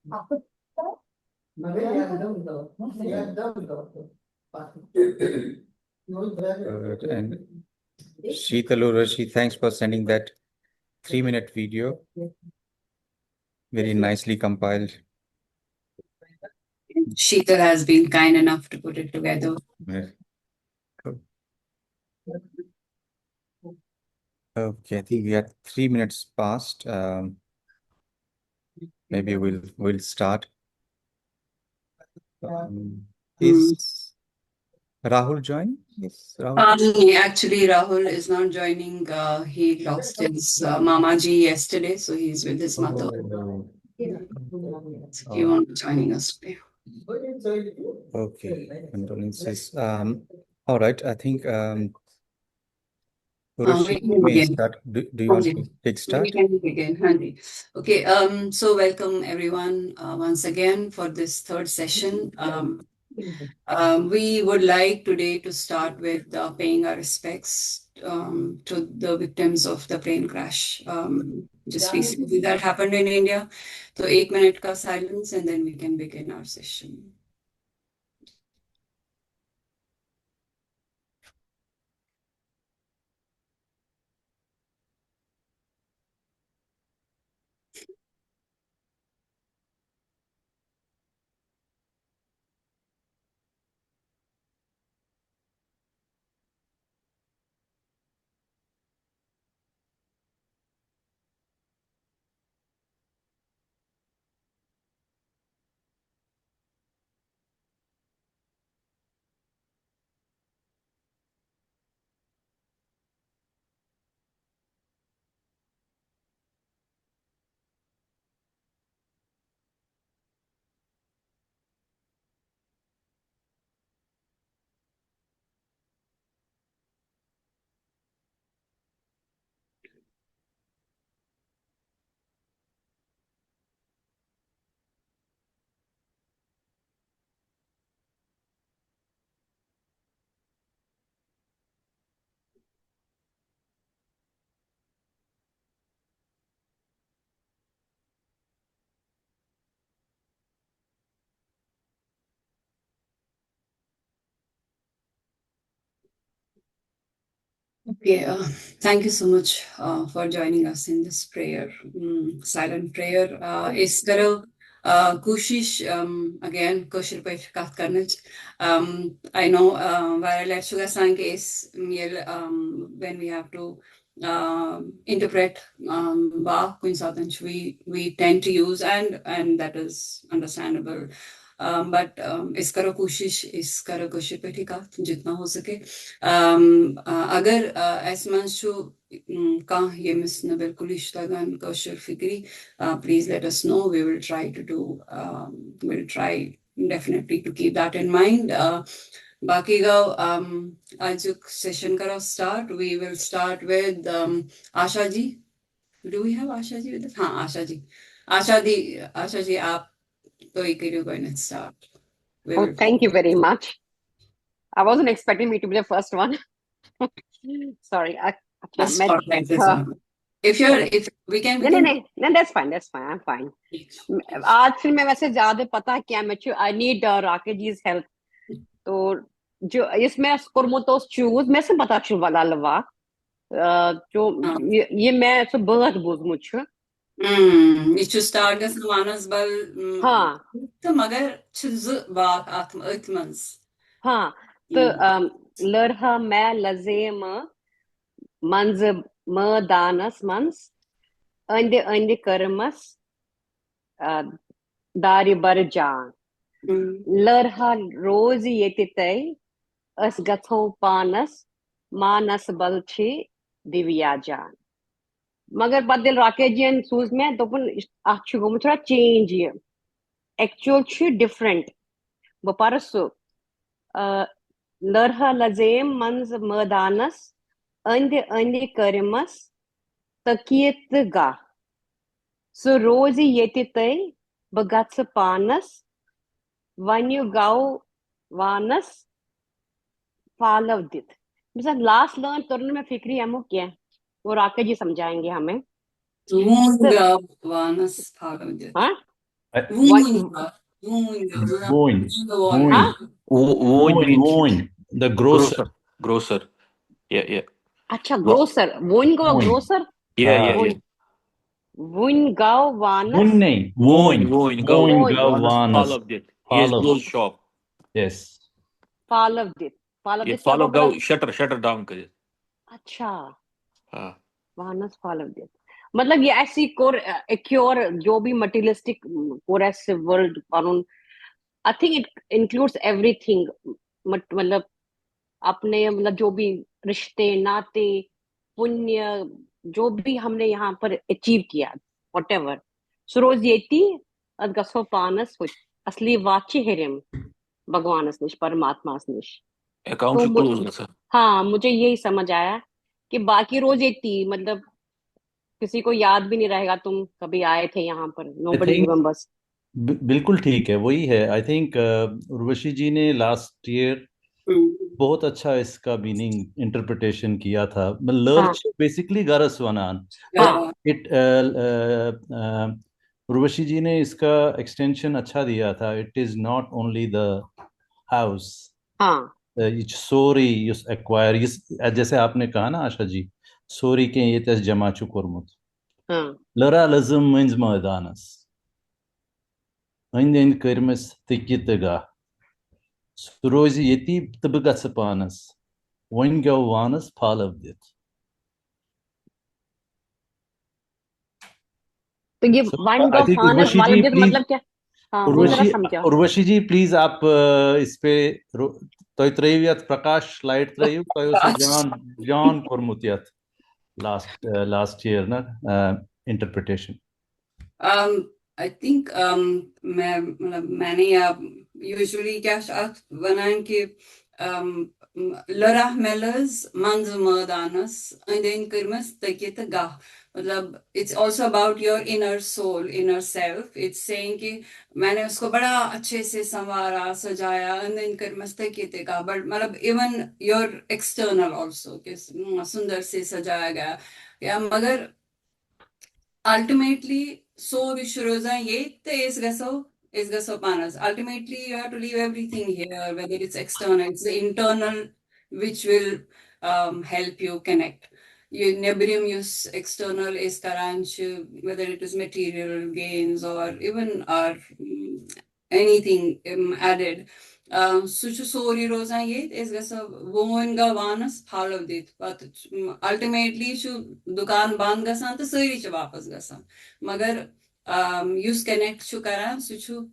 And Sheetal Urashi, thanks for sending that 3-minute video. Very nicely compiled. Sheetal has been kind enough to put it together. Yes. Cool. Okay, I think we are 3 minutes past. Maybe we'll start. Is Rahul joining? Yes, Rahul. Actually, Rahul is not joining. He lost his Mamaji yesterday, so he's with his mother. So he won't be joining us today. Okay, condolences. All right, I think We Urushi can may begin. start. Do you want to take start? We can begin, Handy. Okay, so welcome everyone once again for this third session. We would like today to start with paying our respects to the victims of the plane crash. Just recently that happened in India. So 8 minute ka silence and then we can begin our session. Okay, thank you so much for joining us in this prayer, silent prayer. इस तरह कोशिश again कोशिश पे बात करने I know viral actually sang case when we have to interpret Bach coincidence we tend to use and that is understandable. But इस करो कोशिश पे ठीक है जितना हो सके अगर ऐसा शो कहाँ ये मिस न बिल्कुल इश्तगन कोशिश फिक्री please let us know. We will try to do we'll try definitely to keep that in mind. बाकी गाँव आज session करो start. We will start with Asha ji. Do we have Asha ji with us? हाँ आशा जी. आशा जी आप तो you're going to start. Oh, thank you very much. I wasn't expecting me to be the first one. Sorry. Let's start like this one. If we can begin. No, that's fine. I'm fine. आज फिर मैं वैसे ज्यादा पता क्या मैं I need Rakesh ji's help. तो जो इसमें कुर्मुतोस चूज मैं से पता चुल वाला लवा जो ये मैं सब बहुत बोझमुत छु. You start gas manas bal. हाँ. तो मगर चुज वाक आत्मंस. हाँ. तो लरहा मैं लज़ेम manz danas mans ande karmas dari barjan larha roz yetitai as gatho panas manas balchi divyajan मगर बदल राकेश जी एंड सूज में तो पन अच्छी को मुझे थोड़ा चेंज है एक्चुअल ची डिफरेंट वो परसो लरहा लज़ेम मंज मदानस अंदे करिमस तकियत गा सो रोजी येति तय बगत्स पानस वन्यु गाव वानस फालव दित मिसाल लास्ट लर्न तुरंत में फिक्री हमो क्या वो राकेश जी समझाएंगे हमें वानस फालव दित. हाँ Woonga. Woonga. Woon. Huh? Woon Woon means Woon. The grocer. grocer. Grocer. Yeah, yeah. Acha, Wa- grocer. Woon go Woon. grocer. Yeah, yeah, yeah. Woon. Woon go Woon vanas. nahi. Woon, Woon. woon, go. Woon Woon. One Gavanas. follow it. Yes, Follow. close shop. Yes. Follow it. Follow ये this क्या follow वो बड़ा? go shutter down करे. अच्छा. हाँ. वानस follow it. मतलब ये ऐसी एक और जो भी materialistic और ऐसे world कानून I think it includes everything. मतलब अपने मतलब जो भी रिश्ते नाते पुण्य जो भी हमने यहाँ पर अचीव किया whatever. सरोज येती अदगसो पानस हुई असली वाची हिरम भगवानस निश परमात्मास निश. Account तो से close ना सर. हाँ मुझे यही समझ आया कि बाकी रोज येती मतलब किसी को याद भी नहीं रहेगा तुम कभी आए थे यहाँ पर. I Nobody think remembers. बिल्कुल ठीक है, वही है. आई थिंक उर्वशी जी ने लास्ट ईयर बहुत अच्छा इसका मीनिंग इंटरप्रिटेशन किया था. हाँ लर्च बेसिकली गरस वनान. हाँ इट उर्वशी जी ने इसका एक्सटेंशन अच्छा दिया था. It is not only the house. हाँ सोरी युस एक्वायर जैसे आपने कहा ना आशा जी, सोरी के ये तस जमा चुकोरमुत हाँ लरा लजम मंज मैदानस अंद अंद कर्मस तकि तगा सह रोज यती तो बह गस पानस वन गो वानस फालव दित. तो ये So, one I go think फानस उर्वशी वाला जी जो प्लीज, मतलब क्या. हाँ वो जरा समझाओ. उर्वशी जी प्लीज आप इस पे तो त्रयिव यत प्रकाश लाइट त्रयिव तो उस जान जान कोरमुत यत लास्ट ईयर ना इंटरप्रिटेशन. I think मैंने usually क्या बनाएं कि लरह मेलर्स मंज मदानस and then कर्मस तकियत गाह. मतलब it's also about your inner soul, inner self. It's saying कि मैंने उसको बड़ा अच्छे से संवारा सजाया and then कर्मस तकियत गाह. But मतलब even your external also कि सुंदर से सजाया गया या मगर ultimately so vishroza yet is gaso panas. Ultimately you have to leave everything here, whether it's external, it's the internal which will help you connect. You nebrim use external is karanch, whether it is material gains or even or anything added. Suchu sori rosa yet is gasa woinga vanas follow dit. But ultimately shu dukan band gasan to sari ch wapas gasan. Magar use connect shu karan suchu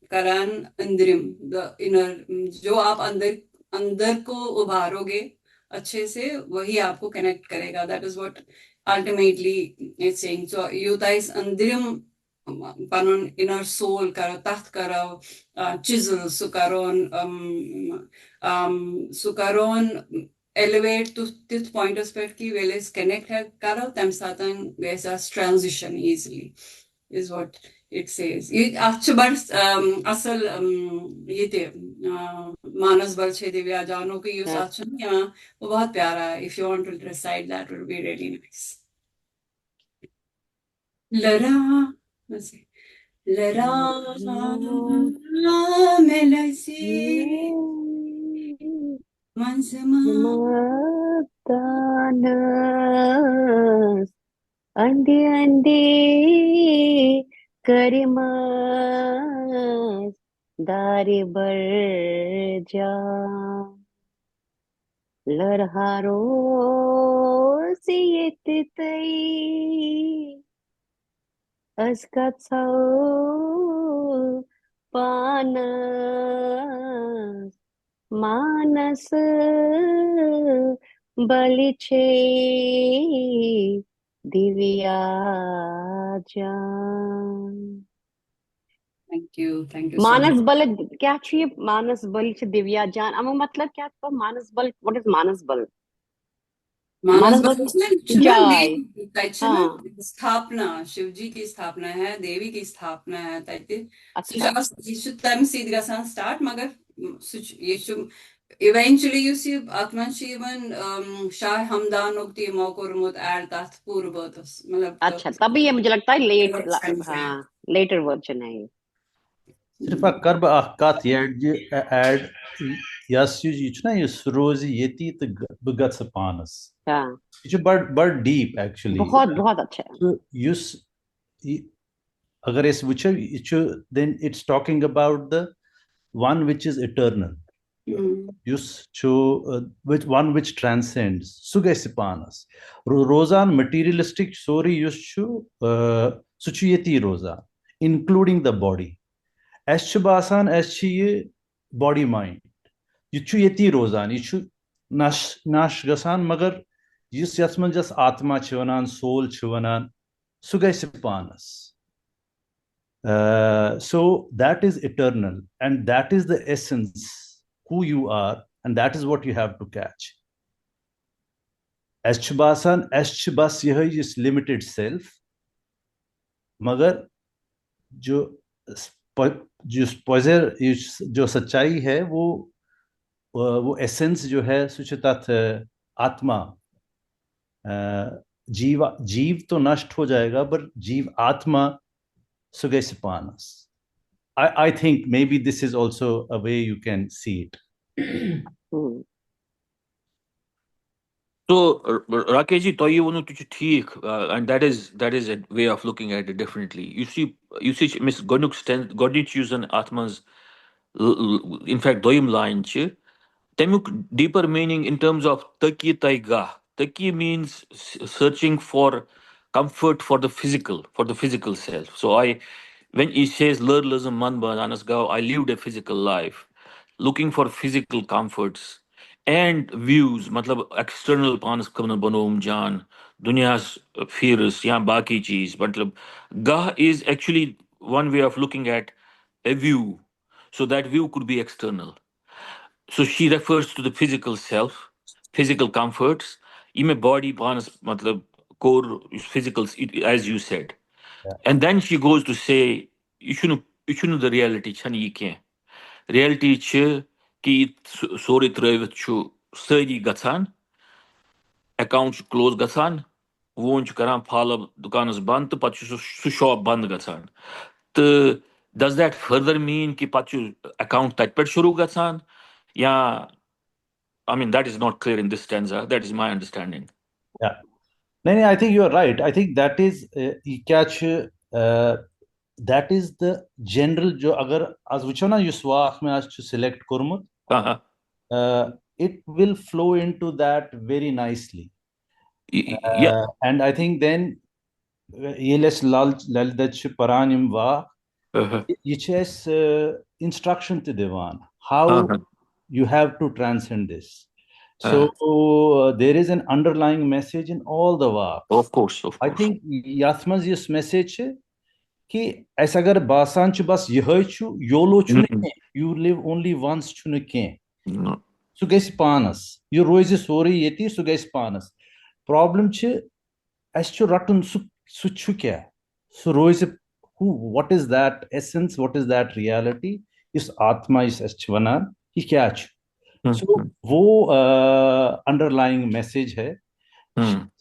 karan andrim the inner जो आप अंदर को उभारोगे अच्छे से वही आपको connect करेगा. That is what ultimately it's saying. So युताइस अंदरिम panun inner soul karo taht karo chisel sukaron elevate to this point of perspective ki veles connect hai karo tam satan vesas transition easily is what it says. ये अच्छे बार असल ये थे मानस बल छे दिव्या जानो की use अच्छा नहीं है वो बहुत प्यारा है. If you want to recite that would be really nice. लरा ऐसे लरा melasi mansama मदानस अंधे अंधे करिमस दारे बर जा लरहारो सियत तई अस्कत्सौ पानस मानस बलिछे दिव्या जान. thank you so Manas much. बल क्या चाहिए. मानस बल छे दिव्या जान. अब मतलब क्या तो मानस बल. व्हाट इज मानस बल. मानस मानस बल जाय. हाँ स्थापना शिवजी की स्थापना है देवी की स्थापना है अच्छा तम सीध गसान स्टार्ट मगर ये eventually you see atman shivan shah hamdan ukti mokormut add that पूर्व मतलब अच्छा तभी ये मुझे लगता है लेट. हाँ later version है ये। सिर्फ कर बह कत ऐड यस यु ना यस रोज येती तो बगत पानस हाँ ये बड़ डीप एक्चुअली बहुत बहुत अच्छा है। तो युस अगर इस वुचो ये then it's talking about the one which is eternal yus cho which one which transcends sugesipanas rozan materialistic story yus chu suchiyeti roza including the body as chu basan as chi ye body mind ये chu yeti rozan ये chu nash gasan magar yus yasman jas atma chu vanan soul chu vanan sugesipanas. So that is eternal, and that is the essence who you are, and that is what you have to catch. Ashbasan, ashbas यही is limited self, मगर जो पोजर जो सच्चाई है वो essence जो है सुचितात आत्मा जीव तो नष्ट हो जाएगा पर जीव आत्मा सुगैसिपानस. I think maybe this is also a way you can see it. So, Rakesh ji, toyi wonu tuch theek, and that is a way of looking at it differently. You see, Miss Godnich use an Atma's, in fact, doim line che. Temuk deeper meaning in terms of taki taiga. Taki means searching for comfort for the physical self. So when he says lurlism manban anasgao, I lived a physical life, looking for physical comforts and views. Matlab external panas kamna banom jan, dunya's fears, ya baki cheese. Matlab gah is actually one way of looking at a view. So that view could be external. So she refers to the physical self, physical comforts. Ime body panas matlab core is physical, as you said. Yeah. And then she goes to say, you shouldn't the reality chani ke. Reality che ki sorry trevit chu study gatsan, account close gatsan, wonch karan phala dukanas band to pachu su shop band gatsan. To does that further mean ki pachu account that pet shuru gatsan? Yeah, I mean, that is not clear in this stanza. That is my understanding. Yeah. No, I think you are right. I think that is that is the general जो अगर आज वुचो ना use वाक में आज छु select कोरमुत it will flow into that very nicely. Yeah. And I think then yeles laldach paranim va yiches instruction to divan how you have to transcend this. So there is an underlying message in all the va. Of course. I think yasmaz this message कि ऐसा अगर बासान छु बस यह छु YOLO छु ने you live only once छु ने के सु गैस पानस यू रोज सोरी येती सु गैस पानस प्रॉब्लम छु एस छु रटन सु छु क्या सु रोज what is that essence, what is that reality, इस आत्मा इस एस छु वना ये क्या छु. So वो underlying message है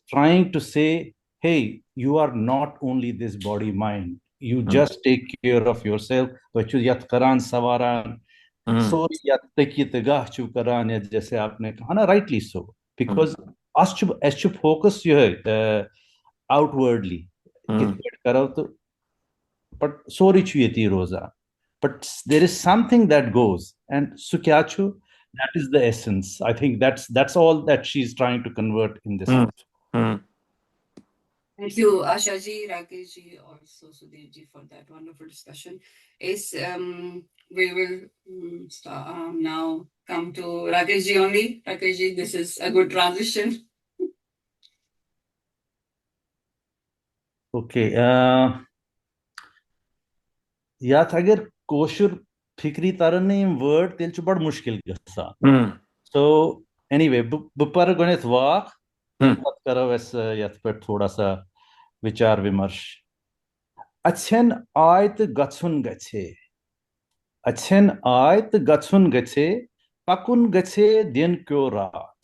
trying to say, hey, you are not only this body mind, you just take care of yourself. But you yat karan savaran, sorry yat tekit gah chu karan, जैसे आपने कहा ना, rightly so, because as to focus you outwardly, करो तो, but sorry chu yeti roza, but there is something that goes, and sukyachu, that is the essence. I think that's all that she's trying to convert in this. Thank you, Asha ji, Rakesh ji, also Sudhir ji for that wonderful discussion. We will now come to Rakesh ji only. Rakesh ji, this is a good transition. Okay. यात अगर कोशुर फिक्री तरन ने word तेल चु बड़ मुश्किल गसा. So anyway, बुपर गणित वाक पत करो वैस यात पर थोड़ा सा विचार विमर्श. अच्छन आयत गच्छुन गच्छे, अच्छन आयत गच्छुन गच्छे, पकुन गच्छे दिन क्यों रात.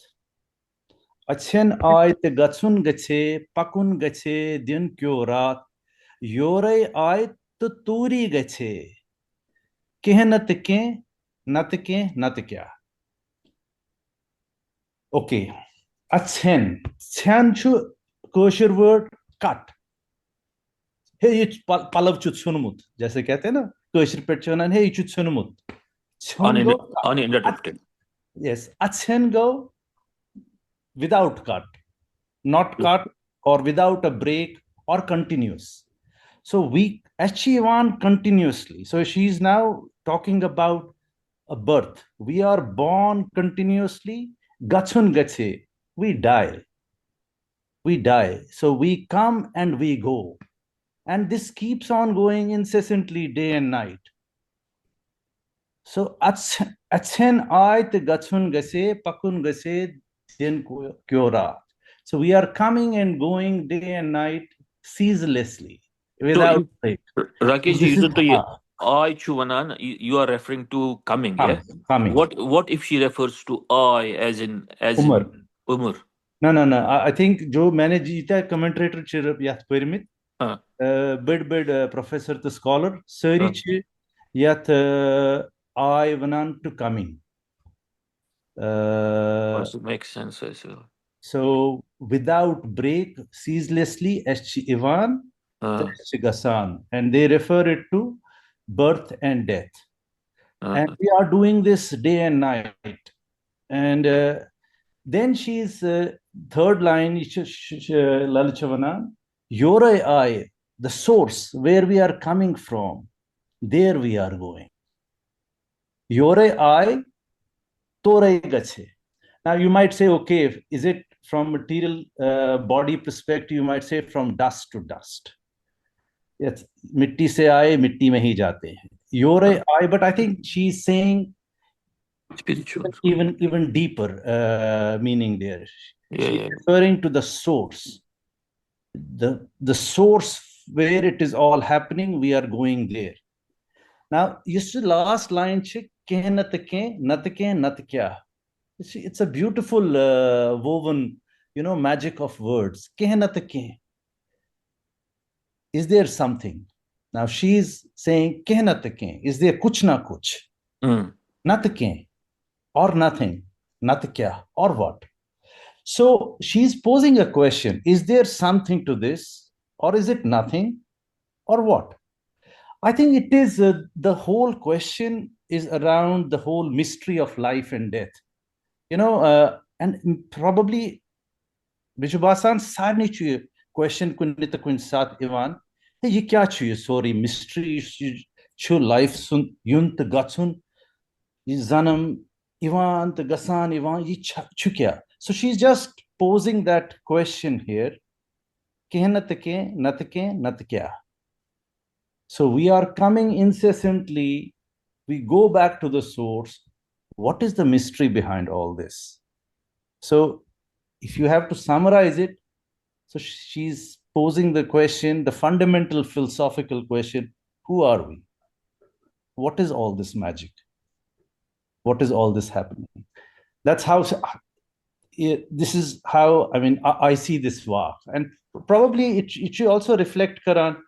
अच्छन आयत गच्छुन गच्छे, पकुन गच्छे दिन क्यों रात. योरे आयत तो तूरी गछे केह नत के नत के नत क्या. Okay. Atchen. Tchen chu kosher word cut. Hey, ये पलव चुत सुनमुत जैसे कहते हैं ना कशर पे चुनान हे चुत सुनमुत छुन go Uninterrupted. yes atchen go without cut, not cut or without a break or continuous. So we achieve on continuously. So she's now talking about a birth. We are born continuously. Gachun gache. We die. We die. So we come and we go. And this keeps on going incessantly day and night. So achen ait gachun gase pakun gase din kyora. So we are coming and going day and night ceaselessly without break. Rakesh, This is I chuvanan, you are referring to coming, yeah? coming. What if she refers to I as in Umar. Umar? No. I think जो मैंने जीता commentator चिरप याथ परमित bid professor the scholar सारी च याथ I वनान to coming. It makes sense as well. So without break, ceaselessly as Ivan, Gasan, and they refer it to birth and death. And we are doing this day and night. And then she's third line, Lalichavana, Yore I, the source where we are coming from, there we are going. Yore I, Tore Gache. Now you might say, okay, is it from material body perspective? You might say from dust to dust. Yes, mitti se aaye, mitti mein hi jate hain. Yore I, but I think she's saying spiritual, even deeper meaning there. She's yeah. referring to the source, the source where it is all happening. We are going there. Now, just the last line, keh nat ke nat kya. It's a beautiful woven, magic of words. Keh nat ke. Is there something? Now she's saying keh nat ke. Is there kuch na kuch? Nat ke. Or nothing, nat kya, or what? So she's posing a question. Is there something to this, or is it nothing, or what? I think it is the whole question is around the whole mystery of life and death. And probably Bishubasan sarni chuye question kunita kun sat Ivan. Hey, ye kya chuye? Sorry, mystery chu life sun yunt gatsun zanam Ivan the Gasan Ivan ye chukya. So she's just posing that question here. Kehnatke natke natkya. So we are coming incessantly. We go back to the source. What is the mystery behind all this? So if you have to summarize it, so she's posing the question, the fundamental philosophical question, who are we? What is all this magic? What is all this happening? That's how, this is how, I see this vaakh. And probably it should also reflect Karan.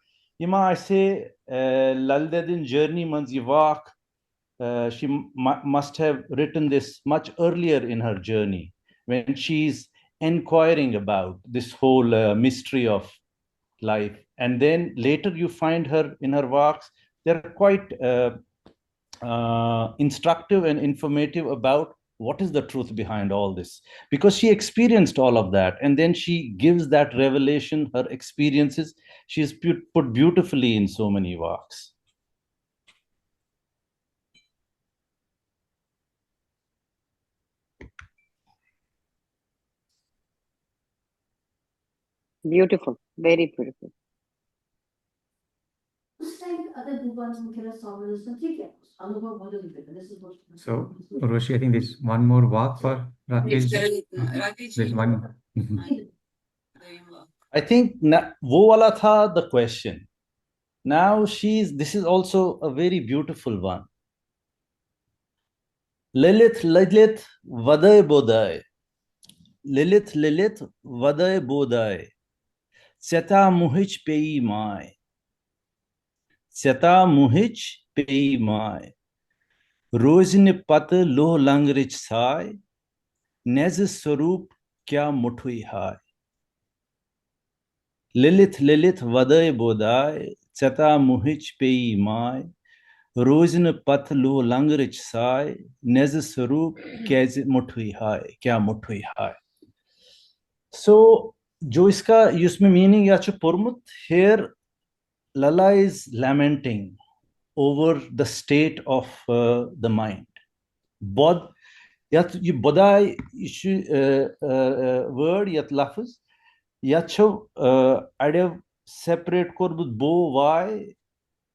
Ima, I say, Lal-Dedin journey man's vaakh. She must have written this much earlier in her journey when she's inquiring about this whole mystery of life. And then later you find her in her works. They're quite instructive and informative about what is the truth behind all this, because she experienced all of that. And then she gives that revelation, her experiences. She's put beautifully in so many works. Beautiful, very beautiful. So, Roshi, I think there's one more vaakh for Rakesh. There's one. I think wo wala tha the question. Now this is also a very beautiful one. Lilith vaday bodai. Lilith vaday bodai. Seta muhich pei mai. Seta muhich pei mai. Rozine pat loh langrich sai. Nez swarup kya muthui hai. Lilith Lilith vaday bodai. Seta muhich pei mai. Rozine pat loh langrich sai. Nez swarup kya muthui hai. Kya muthui hai. So, जो इसका इसमें meaning या पुरमुत, here Lalla is lamenting over the state of the mind. Bod, yat ये bodai word yat lafz yat छो अड़े separate कोरबुत bo why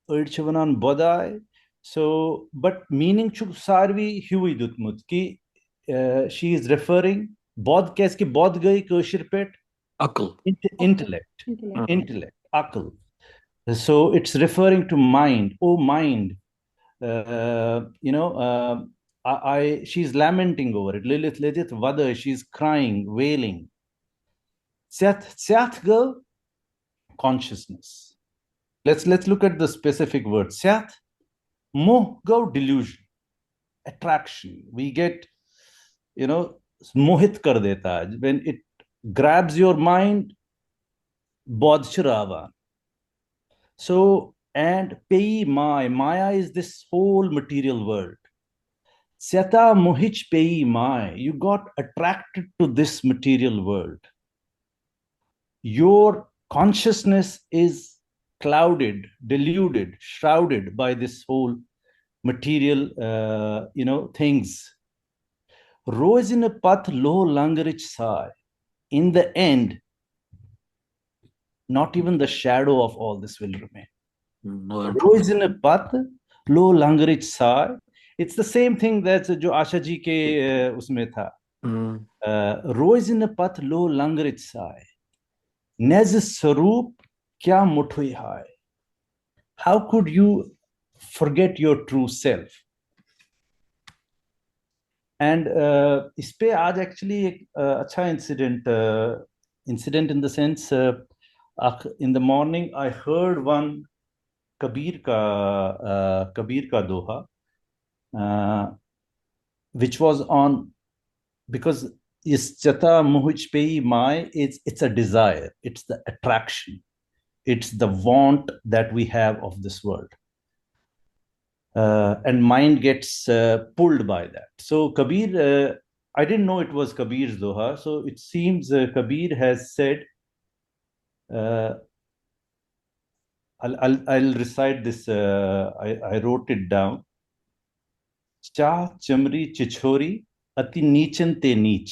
अड़ छो वनान bodai. So, but meaning छो सारवी हुई दुतमुत कि she is referring bod कैस की bod गई कोशिर पेट Akal. intellect, akal. So it's referring to mind. Oh, mind. She's lamenting over it. Lilith Vada, she's crying, wailing. Syat go, consciousness. Let's look at the specific word. Syat, moh go, delusion, attraction. We get, mohit kar deta. When it grabs your mind, bodh chirava. So, and pei Maya is this whole material world. Syata mohich pei mai, you got attracted to this material world. Your consciousness is clouded, deluded, shrouded by this whole material, things. Rose in a path lo langarich sai. In the end, not even the shadow of all this will remain. No, Rose in a path lo langarich sai. It's the same thing that जो आशा जी के उसमें था. Rose in a path lo langarich sai. Nez sarup kya muthui hai. How could you forget your true self? And इस पे आज actually एक अच्छा incident in the sense in the morning I heard one Kabir ka doha, which was on, because is chata muhich pei mai, it's a desire, it's the attraction, it's the want that we have of this world. And mind gets pulled by that. So Kabir, I didn't know it was Kabir's doha. So it seems Kabir has said, I'll recite this. I wrote it down. Cha chamri chichori ati नीचन te नीच.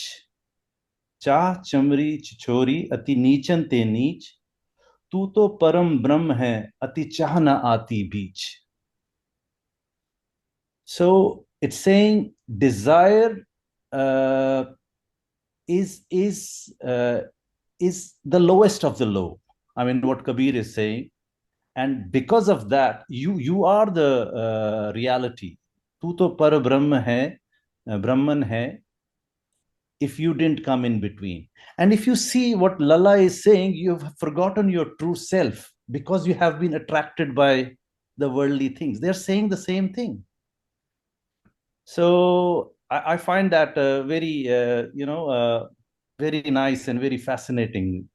Cha chamri chichori ati नीचन te नीच. तू तो परम ब्रह्म है अति चाह न आती बीच. So it's saying desire is the lowest of the low. I mean, what Kabir is saying, and because of that, you are the reality. Tu to par brahma hai, Brahman hai. If you didn't come in between, and if you see what Lalla is saying, you've forgotten your true self because you have been attracted by the worldly things. They're saying the same thing. So I find that very, very nice and very fascinating.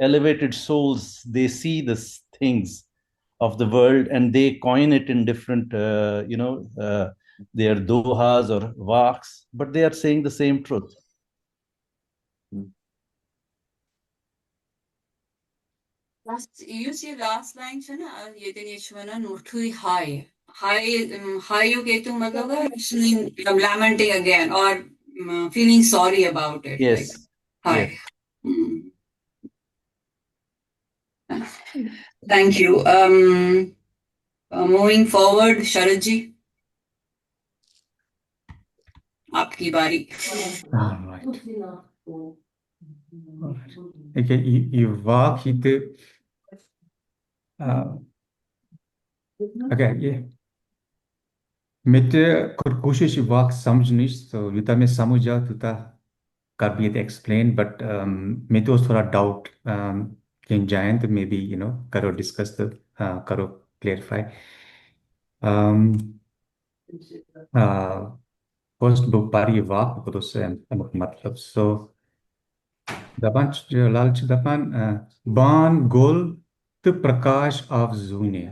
Elevated souls, they see the things of the world and they coin it in different, their dohas or vaaks, but they are saying the same truth. You see last line છે ને યદિ યશવના નોઠુઈ high. High you get to matlab lamenting again or feeling sorry about it. Yes. Like, high. Yes. Thank you. Moving forward, Sharad ji. आपकी बारी. All right. Okay, you walk it. Okay, yeah. Mete कोशिश walk समझने तो युता में समझ जाओ तुता कर भी ये explain, but मैं तो थोड़ा doubt कि जाएं तो maybe करो discuss तो करो clarify. First book pari vaak putus matlab. So dapan lal dapan ban gol te prakash of zune.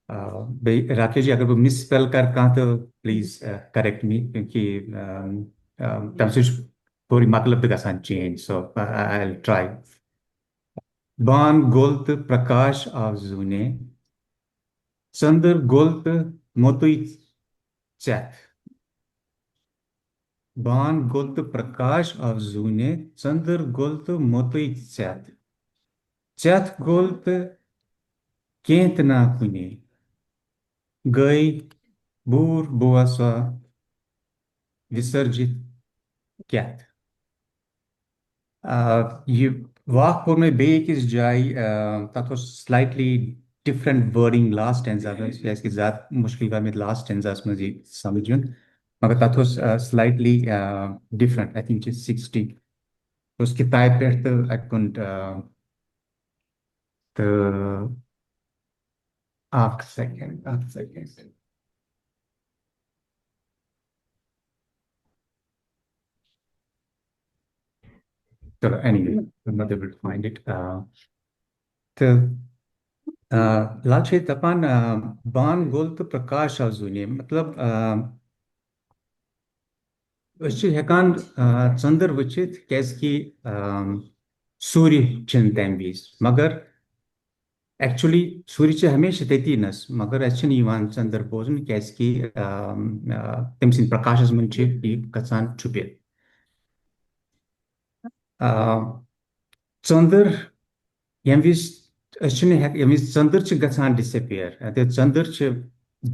Rakesh ji अगर वो मिस स्पेल कर कहाँ तो प्लीज करेक्ट मी क्योंकि तब से थोड़ी मतलब का सान change so I will try बान गोल्त प्रकाश of zune चंद्र गोल्त मोतुई चैत बान गोल्त प्रकाश of zune चंद्र गोल्त मोतुई चैत चैत गोल्त केंत ना कुने गई बूर बुआसा विसर्जित कैत ये वाक में बे किस जाय तथो स्लाइटली डिफरेंट वर्डिंग लास्ट टेंसा में इसकी ज़्यादा मुश्किल का में लास्ट टेंसा में जी समझूं मगर तथो slightly different I think it's 60 तो उसकी टाइप पे तो आई कुंट the arc second so anyway I'm not able to find it the लालचे तपन बान गोल्त प्रकाश आजुने मतलब अच्छे हेकान चंद्र वचित कैसे सूर्य चिंतन बीस मगर एक्चुअली सूर्य चे हमेशा तेती नस मगर अच्छे निवान चंद्र बोझन कैसे तमसिन प्रकाश मन चे कसान छुपे चंद्र यमिस अच्छे यमिस चंद्र चे गसान डिसअपियर ते चंद्र चे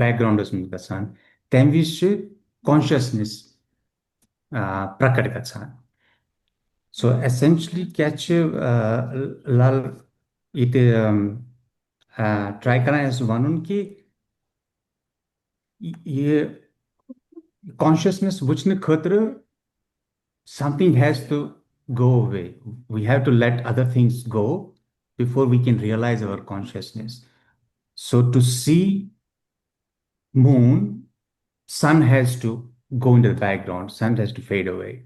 बैकग्राउंड में गसान तमिस चे कॉन्शियसनेस प्रकट गसान so essentially catch lal it try करना है सुवानुन कि ये consciousness वचने खतर something has to go away. We have to let other things go before we can realize our consciousness. So to see moon, sun has to go into the background, sun has to fade away.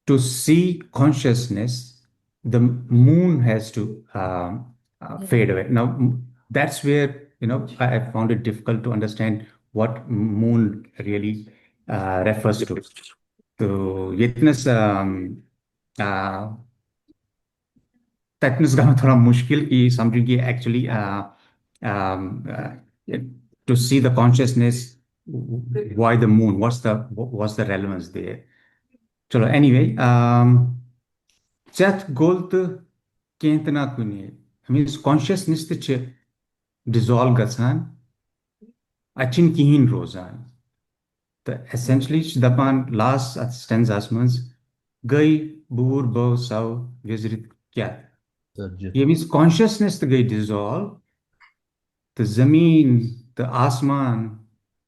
To see consciousness, the moon has to fade away. Now, that's where, I found it difficult to understand what moon really refers to. So, yetnas techniques का थोड़ा मुश्किल की समझूं कि actually to see the consciousness, why the moon, what's the relevance there? चलो anyway, Chat gold kentna kuni. I mean, consciousness the dissolve gatsan. Achin kihin rozan. The essentially dapan last stanzas mans gai bur bo sau visit kya. Ye means consciousness the gai dissolve. The zameen, the asman,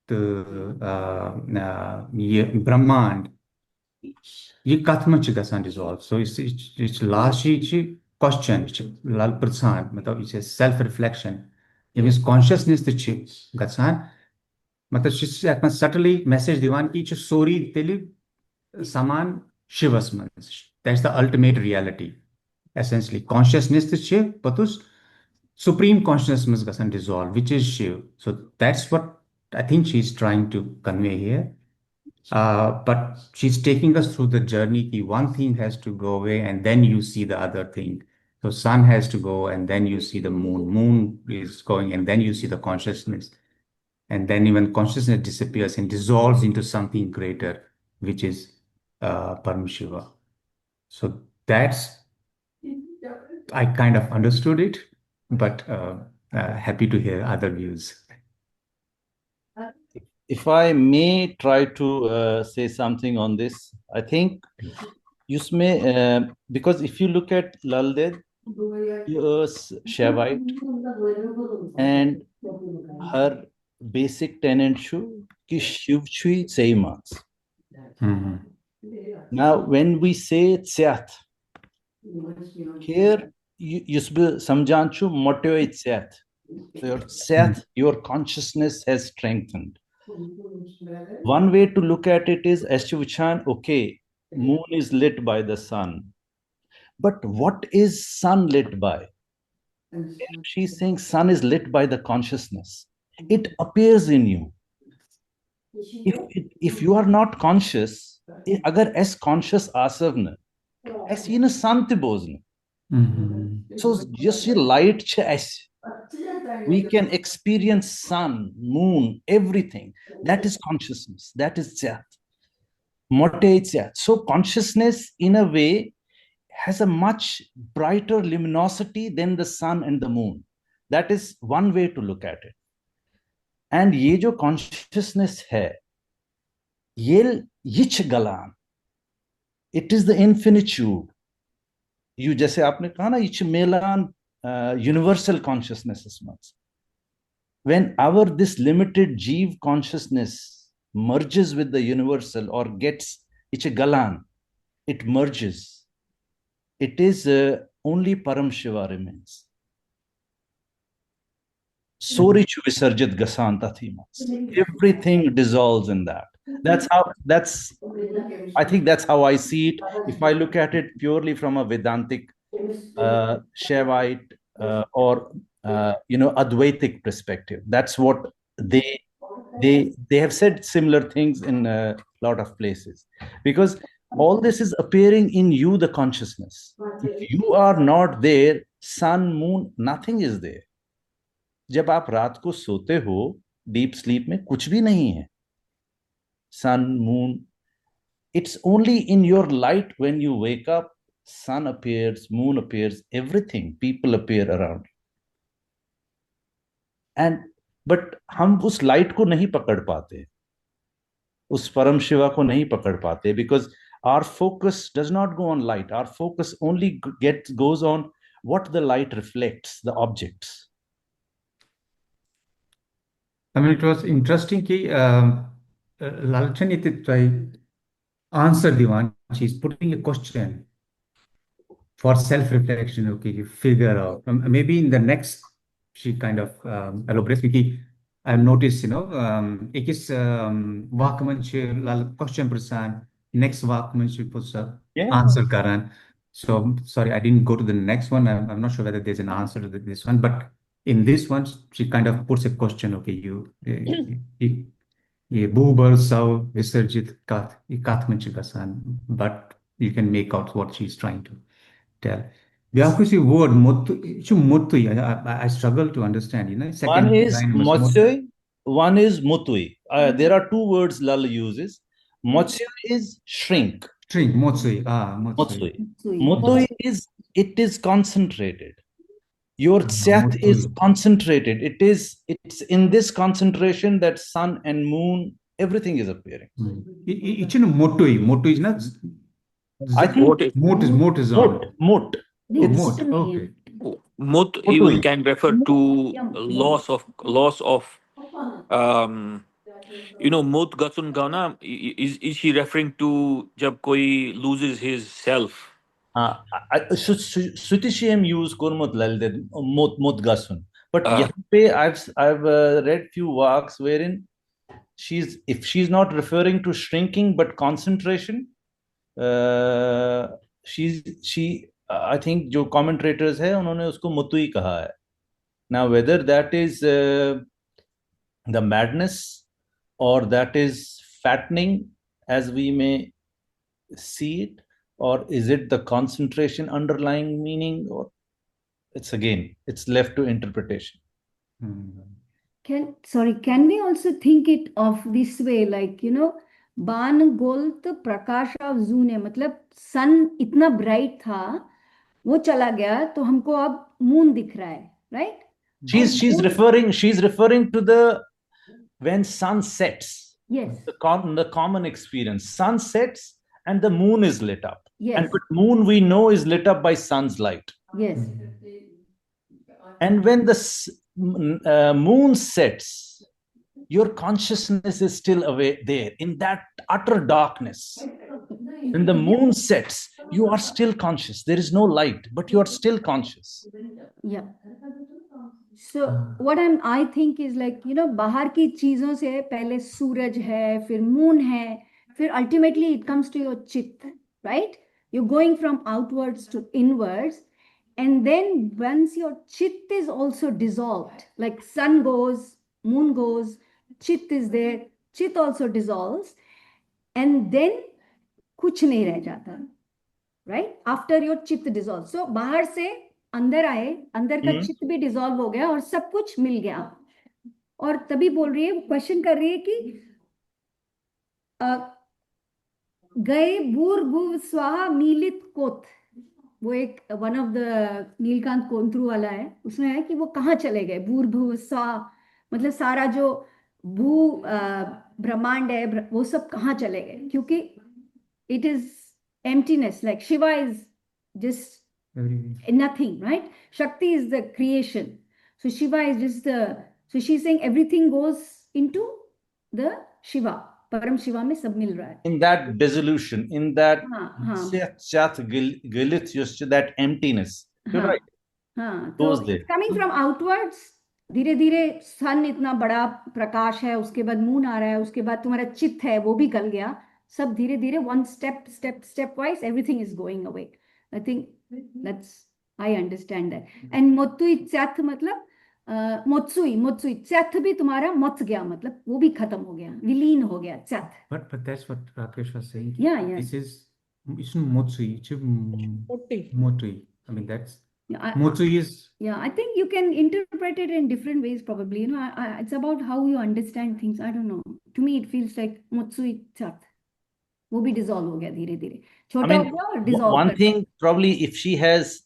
the ye brahmand. ये कथ में गसान dissolve so it's last question लाल प्रसान मतलब it's self reflection यमिस consciousness गसान मतलब सटली मैसेज दिवान कि सोरी तेली समान शिवस मन that's the ultimate reality essentially consciousness पतुस सुप्रीम कॉन्शियसनेस में गसान dissolve which is Shiva so that's what I think she is trying to convey here but she's taking us through the journey. One thing has to go away and then you see the other thing. So sun has to go and then you see the moon. Moon is going and then you see the consciousness. And then even consciousness disappears and dissolves into something greater, which is Paramashiva. So that's, I kind of understood it, but happy to hear other views. If I may try to say something on this, I think because if you look at Lal-vaakh, he was Shaivite, and her basic tenet ki Shiv chui Seimas. Now, when we say Tsyat, here Yus bih samjhan chu motivate set. Your consciousness has strengthened. One way to look at it is as to vichan, okay, moon is lit by the sun. But what is sun lit by? She's saying sun is lit by the consciousness. It appears in you. If you are not conscious, agar as conscious asavna, as in a santibozna. So just your light as we can experience sun, moon, everything. That is consciousness. That is jat. So consciousness, in a way, has a much brighter luminosity than the sun and the moon. That is one way to look at it. And ये जो consciousness है, ये yich galan. It is the infinitude. You जैसे आपने कहा ना, yich melan universal consciousness is much. When our this limited jeev consciousness merges with the universal or gets yich galan, it merges. It is only Param Shiva remains. Sorichu Visarjit Gasanta Thimas. Everything dissolves in that. I think that's how I see it. If I look at it purely from a Vedantic, Shaivite, or Advaitic perspective, that's what they have said similar things in a lot of places. Because all this is appearing in you, the consciousness. If you are not there, sun, moon, nothing is there. जब आप रात को सोते हो deep sleep में कुछ भी नहीं है. Sun, moon, it's only in your light when you wake up, sun appears, moon appears, everything, people appear around. But हम उस लाइट को नहीं पकड़ पाते, उस परम शिवा को नहीं पकड़ पाते, because our focus does not go on light. Our focus only goes on what the light reflects, the objects. I mean, it was interesting that Lalchan try answer the one. She's putting a question for self-reflection. Okay, you figure out. Maybe in the next, she kind of elaborates. Because I've noticed, एक इस वाक्य she question person, next वाक्य she puts a answer karan. So sorry, I didn't go to the next one. I'm not sure whether there's an answer to this one, but in this one, she kind of puts a question. Okay, ये boober sav visarjit kath kathmanchikasan, but you can make out what she's trying to tell. The word mutui, I struggle to understand. Second one is line motsui, one is mutui. There are two words Lal uses. Motsui is shrink. Shrink, motsui. Motsui. Mutui is concentrated. Your tsyat is concentrated. It's in this concentration that sun and moon, everything is appearing. It's in motui. Motui is not. I think mot is on. Mot. Mot. Okay. Mut even can refer to loss of Mut Gatsun Gana. Is she referring to jab koi loses his self? Sutishim use Kurmut Lalde Mot Gasun. But I've read few works wherein if she's not referring to shrinking but concentration, I think जो commentators है उन्होंने उसको मुतुई कहा है. Now whether that is the madness or that is fattening as we may see it, or is it the concentration underlying meaning, or it's left to interpretation. Can we also think it of this way, like बान गोल्त प्रकाश of June है, मतलब सन इतना bright था वो चला गया तो हमको अब मून दिख रहा है, right? She's referring to the when sun sets. Yes. The common experience. Sun sets and the moon is lit up. Yes. And but moon we know is lit up by sun's light. Yes. And when the moon sets, your consciousness is still away there in that utter darkness. When the moon sets, you are still conscious. There is no light, but you are still conscious. Yeah. So what I think is like, you know, बाहर की चीजों से पहले सूरज है, फिर moon है, फिर ultimately it comes to your चित्त, right? You're going from outwards to inwards, and then once your chitt is also dissolved, like sun goes, moon goes, chitt is there, chitt also dissolves, and then कुछ नहीं रह जाता, right? After your चित्त dissolves. So बाहर से अंदर आए, अंदर का चित्त भी डिसॉल्व हो गया और सब कुछ मिल गया. और तभी बोल रही है, क्वेश्चन कर रही है कि गए भूर्भुव स्वाहा मीलित कोथ, वो एक वन ऑफ द नीलकांत कोंथरू वाला है, उसमें है कि वो कहाँ चले गए. भूर्भुव स्वा मतलब सारा जो भू ब्रह्मांड है वो सब कहाँ चले गए, क्योंकि it is emptiness, like Shiva is just nothing, right? Shakti is the creation, so Shiva is just the, so she's saying everything goes into the Shiva, Param Shiva में सब मिल रहा है. In that dissolution, in that हाँ. galit, that emptiness. You're right. हाँ, तो it's coming from outwards. धीरे धीरे सन इतना बड़ा प्रकाश है, उसके बाद मून आ रहा है, उसके बाद तुम्हारा चित्त है वो भी गल गया, सब धीरे धीरे one step wise everything is going away. I think that's, I understand that. And मोत्सुई चैथ मतलब मोत्सुई चैथ भी तुम्हारा मत गया, मतलब वो भी खत्म हो गया, विलीन हो गया चैथ. But that's what Rakesh was saying. Yeah. It's motsui, it's motui. I mean, that's motsui is. Yeah, I think you can interpret it in different ways probably. You know, it's about how you understand things. I don't know. To me, it feels like मोत्सुई चैथ वो भी dissolve हो गया धीरे धीरे, छोटा हो गया और dissolve. One thing probably, if she has,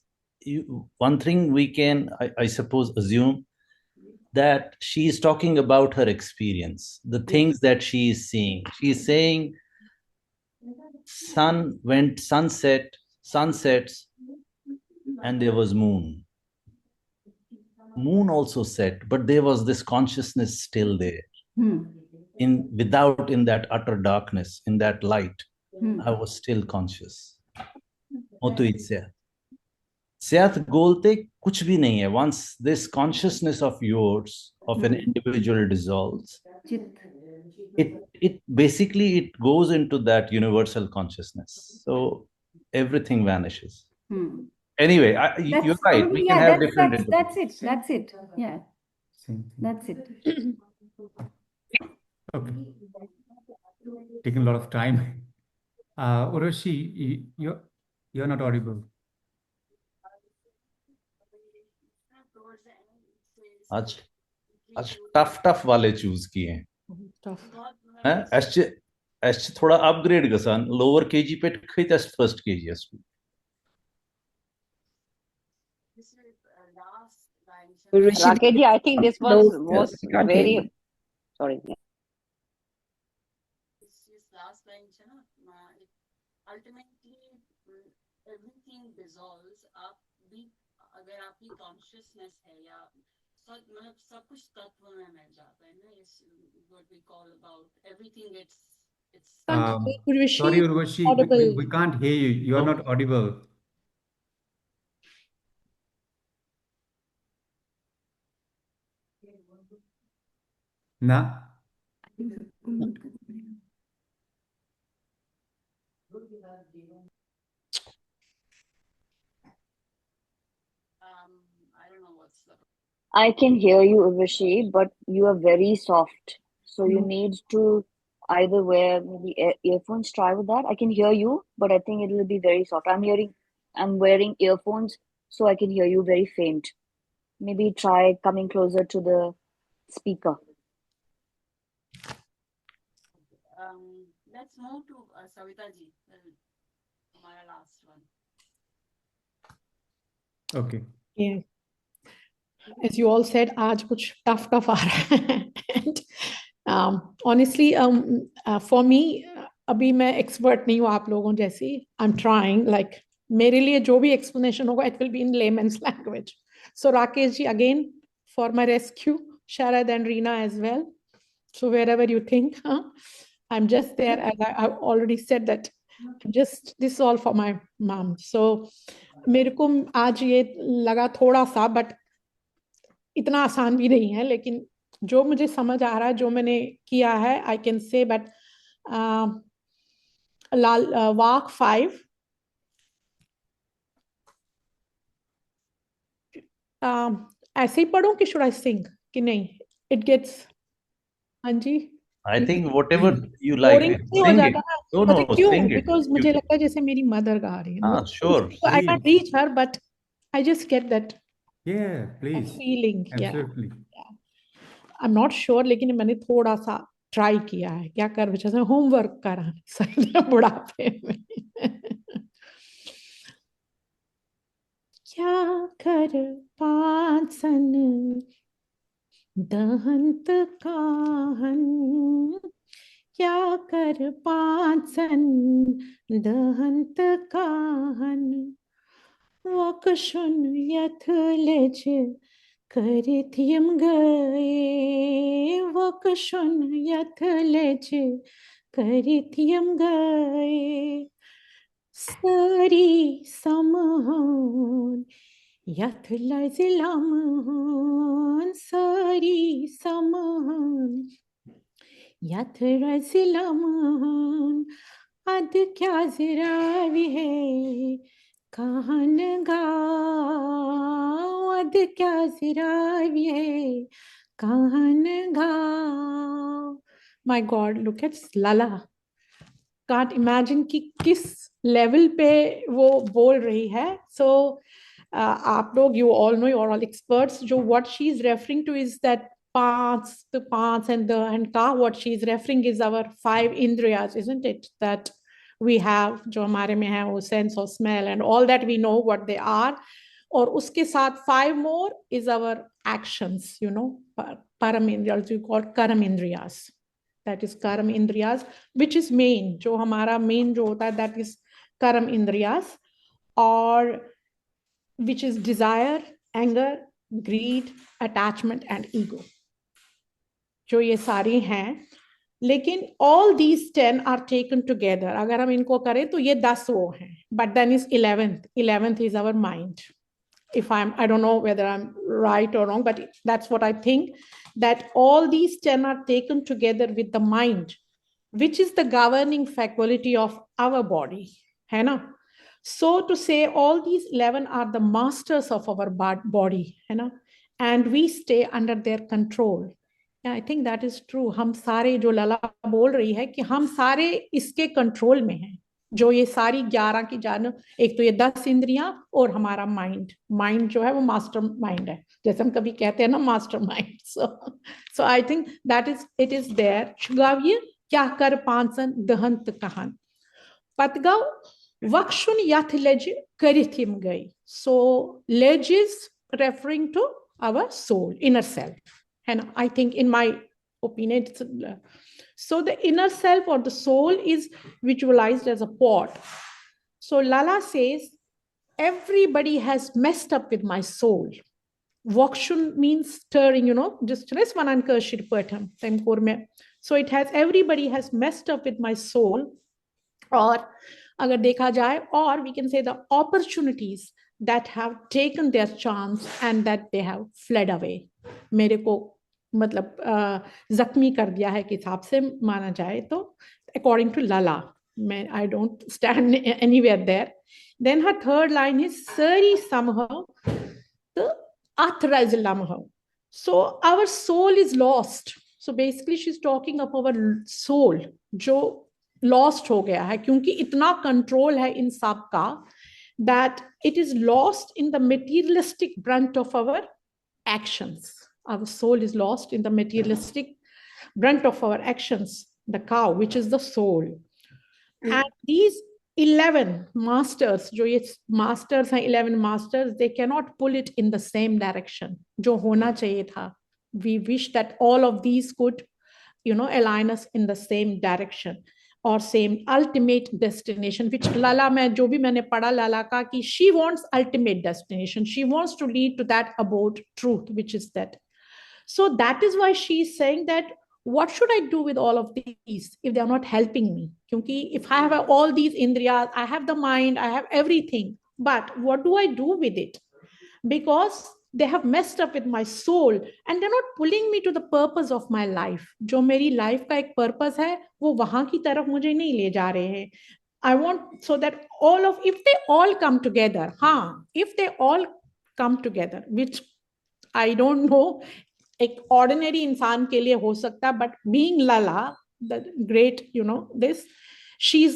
one thing we can, I suppose, assume that she is talking about her experience, the things that she is seeing. She is saying sun went, sunsets, and there was moon. Moon also set, but there was this consciousness still there. In that utter darkness, in that light, I was still conscious. Syat golte kuch bhi nahi hai. Once this consciousness of yours, of an individual dissolves, it basically it goes into that universal consciousness. So everything vanishes. Anyway, you're right. We can have different interpretations. That's it. Yeah. That's it. Okay. Taking a lot of time. Urushi, you're not audible. आज tough वाले choose किए हैं. H थोड़ा upgrade गसान lower KG पे खैत S first KG S. Rakesh, I think this was very sorry. Last line है ना, ultimately everything dissolves. आप भी अगर आपकी consciousness है या मतलब सब कुछ तत्व में मिल जाता है ना, is what we call about everything. It's sorry Urvashi, we can't hear you. You are not audible. Na? I don't know what's the. I can hear you, Urvashi, but you are very soft. So you need to either wear maybe earphones. Try with that. I can hear you, but I think it will be very soft. I'm wearing earphones, so I can hear you very faint. Maybe try coming closer to the speaker. Let's move to Savita ji, my last one. Okay. Yeah. As you all said, आज कुछ tough आ रहा है. And honestly, for me, अभी मैं expert नहीं हूँ आप लोगों जैसी. I'm trying. Like मेरे लिए जो भी explanation होगा, it will be in layman's language. So Rakesh ji, again for my rescue, Sharad and Reena as well. So wherever you think, I'm just there. As I've already said that Just this is all for my mom. So मेरे को आज ये लगा थोड़ा सा, but इतना आसान भी नहीं है, लेकिन जो मुझे समझ आ रहा है, जो मैंने किया है, आई कैन से बट वाक 5 ऐसे ही पढ़ूं कि शुड आई सिंग कि नहीं? इट गेट्स, हाँ जी, I think whatever you like, boring नहीं हो sing it. जाता ना? No, पता no, क्यों? sing it. बिकॉज मुझे लगता है जैसे मेरी मदर गा रही है. Sure. I can reach her, but I just get that Yeah, please. Feeling. Absolutely. I am not sure, लेकिन मैंने थोड़ा सा ट्राई किया है. क्या कर, जैसे होमवर्क करा सही बुढ़ापे में. क्या कर पासन दहंत काहन, क्या कर पासन दहंत काहन, वकशुन यथलेज करिथियम गए, वकशुन यथलेज करिथियम गए, सरी समहन यथलजिलमहन, सरी समहन यथलजिलमहन, अद क्या जिरावी है कहन गाओ, अद क्या जिरावी है कहन गाओ. My God, look at Lala. Can't imagine कि किस लेवल पे वो बोल रही है. सो आप लोग, you all know, you are all experts, जो what she is referring to is that पांच, the पांच and the and ka, what she is referring is our 5 indriyas, isn't it, that we have, जो हमारे में है, वो sense of smell and all that, we know what they are. और उसके साथ 5 more is our actions, you know, param indriyas, we call karam indriyas. That is karam indriyas, which is main, जो हमारा main जो होता है, that is karam indriyas, or which is desire, anger, greed, attachment and ego. जो ये सारी हैं, लेकिन all these 10 are taken together. अगर हम इनको करें तो ये 10 वो हैं, but then is 11th is our mind. If I don't know whether I'm right or wrong, but that's what I think, that all these 10 are taken together with the mind, which is the governing faculty of our body, है ना? So to say all these 11 are the masters of our body, है ना? And we stay under their control. Yeah, I think that is true. हम सारे, जो लला बोल रही है कि हम सारे इसके कंट्रोल में हैं, जो ये सारी 11 की जान, एक तो ये 10 इंद्रियां और हमारा माइंड जो है वो मास्टर माइंड है, जैसे हम कभी कहते हैं ना, master mind. So I think that is, it is there. शुगाविय क्या कर पांसन दहंत कहन, पतगाव वक्षुन यथ लेज करिथिम गई. सो लेज is referring to our soul, inner self, and I think, in my opinion, so the inner self or the soul is visualized as a pot. So Lala says everybody has messed up with my soul. Vakshun means stirring, you know, just one ankarshir patam temkor mein. So it has, everybody has messed up with my soul, or agar dekha jaye, or we can say the opportunities that have taken their chance and that they have fled away. मेरे को मतलब जख्मी कर दिया है कि हिसाब से माना जाए तो, according to Lala. I don't stand anywhere there. Then her third line is sari somehow the athrazilamaha. So our soul is lost. So basically she's talking of our soul जो lost हो गया है, क्योंकि इतना control है इन सब का, that it is lost in the materialistic brunt of our actions. Our soul is lost in the materialistic brunt of our actions, the cow, which is the soul. And these 11 masters, जो ये masters हैं, 11 masters, they cannot pull it in the same direction जो होना चाहिए था. We wish that all of these could, you know, align us in the same direction or same ultimate destination, which Lala, mein jo bhi maine padha Lala ka, ki she wants ultimate destination, she wants to lead to that abode truth, which is that. So that is why she is saying that what should I do with all of these if they are not helping me? क्योंकि if I have all these indriyas, I have the mind, I have everything, but what do I do with it? Because they have messed up with my soul and they're not pulling me to the purpose of my life. जो मेरी life का एक purpose है वो वहां की तरफ मुझे नहीं ले जा रहे हैं. I want so that if they all come together, if they all come together, which I don't know, एक ordinary इंसान के लिए हो सकता, but being Lalla, the great, this, she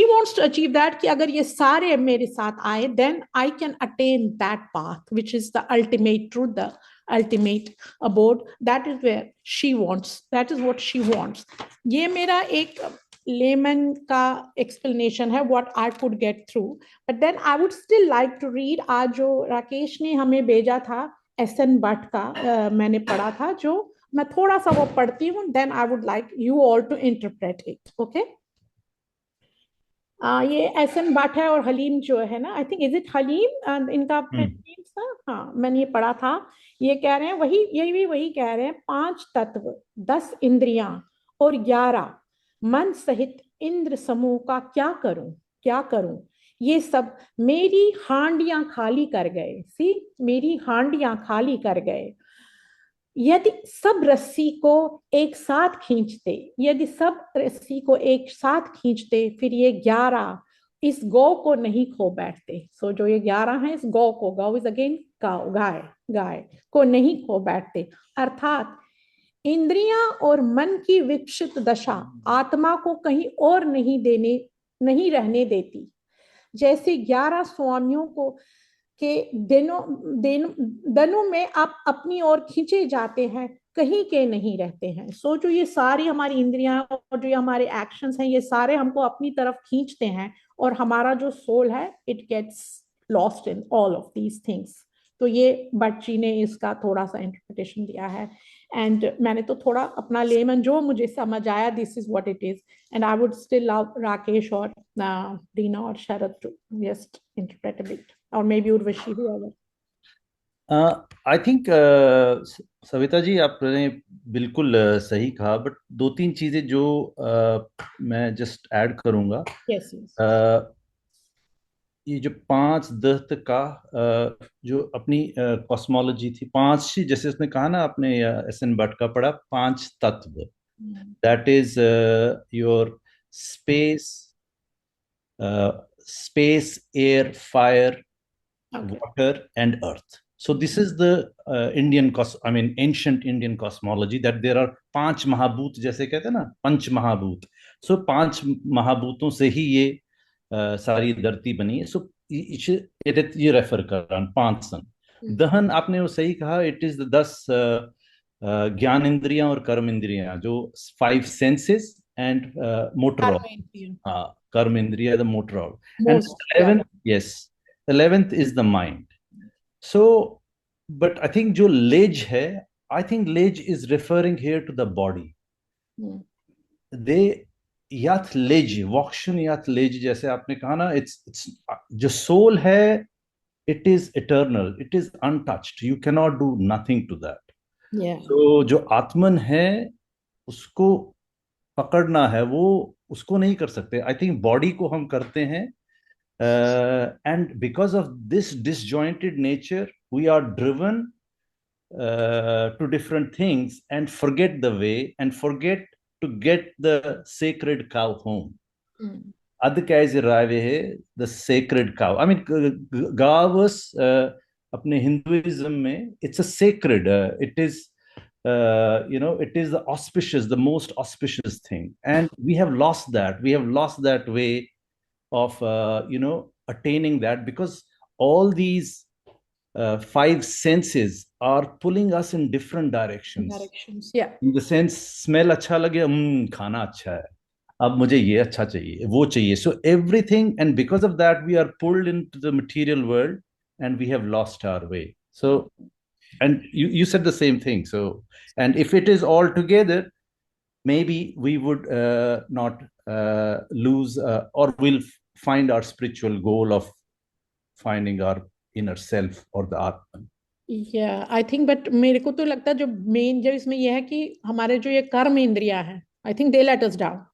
wants to achieve that कि अगर ये सारे मेरे साथ आए, then I can attain that path, which is the ultimate truth, the ultimate abode. That is where she wants. That is what she wants. ये मेरा एक layman का explanation है what I could get through. But then I would still like to read आज जो राकेश ने हमें भेजा था SN भट्ट का मैंने पढ़ा था, जो मैं थोड़ा सा वो पढ़ती हूँ, then I would like you all to interpret it. Okay? ये SN भट्ट है और हलीम जो है ना, I think is it haleem, इनका name था, हाँ मैंने ये पढ़ा था. ये कह रहे हैं वही कह रहे हैं 5 तत्व, 10 इंद्रियां और 11 मन सहित इंद्र समूह का क्या करूं, ये सब मेरी हांडियां खाली कर गए. मेरी हांडियां खाली कर गए. यदि सब रस्सी को एक साथ खींचते, फिर ये 11 इस गौ को नहीं खो बैठते. सो जो ये 11 हैं, इस गौ इज अगेन गाय को नहीं खो बैठते. अर्थात इंद्रियां और मन की विकसित दशा आत्मा को कहीं और नहीं रहने देती. जैसे 11 स्वामियों के दनों में आप अपनी ओर खींचे जाते हैं, कहीं के नहीं रहते हैं. सो जो ये सारी हमारी इंद्रियां और जो हमारे एक्शंस हैं, ये सारे हमको अपनी तरफ खींचते हैं, और हमारा जो सोल है, it gets lost in all of these things. तो ये भट्ट जी ने इसका थोड़ा सा इंटरप्रिटेशन दिया है, एंड मैंने तो थोड़ा अपना लेमन जो मुझे समझ आया, this is what it is. And I would still love Rakesh और रीना और Sharad to just interpret a bit, और maybe Urvashi, whoever. I think Savita ji आपने बिल्कुल सही कहा, बट 2-3 चीजें जो मैं जस्ट ऐड करूंगा. Yes. ये जो 5 दत्त का जो अपनी कॉस्मोलॉजी थी, 5, जैसे उसने कहा ना, आपने SN भट्ट का पढ़ा, 5 तत्व, that is your space, air, fire, water and earth. So this is the ancient Indian cosmology, that there are 5 महाभूत, जैसे कहते हैं ना, पंच महाभूत. So 5 महाभूतों से ही ये सारी धरती बनी है. So ये रेफर कर रहा हूँ 5 सन. दहन आपने वो सही कहा, इट इज 10 ज्ञान इंद्रियां और कर्म इंद्रियां, जो 5 सेंसेस एंड मोटर. कर्म इंद्रिया, the motor. And 11th is the mind. So, but I think जो ledge है, I think ledge is referring here to the body. They yath ledge, vokshan yath ledge, जैसे आपने कहा ना, it's जो soul है, it is eternal, it is untouched. You cannot do nothing to that. Yeah. So जो आत्मन है, उसको पकड़ना है, वो उसको नहीं कर सकते. I think body को हम करते हैं. And because of this disjointed nature, we are driven to different things and forget the way, and forget to get the sacred cow home. The sacred cow. I mean, Gavas, apne Hinduism mein, it's a sacred, it is, it is the auspicious, the most auspicious thing. And we have lost that. We have lost that way of attaining that, because all these 5 senses are pulling us in different directions. Yeah. In the sense, smell अच्छा लगे, खाना अच्छा है, अब मुझे ये अच्छा चाहिए, वो चाहिए. So everything, and because of that, we are pulled into the material world, and we have lost our way. So, and you said the same thing. So, and if it is all together, maybe we would not lose, or will find our spiritual goal of finding our inner self or the Atman. Yeah, I think, but मेरे को तो लगता है जो main इसमें यह है कि हमारे जो ये कर्म इंद्रियां हैं, I think they let us down.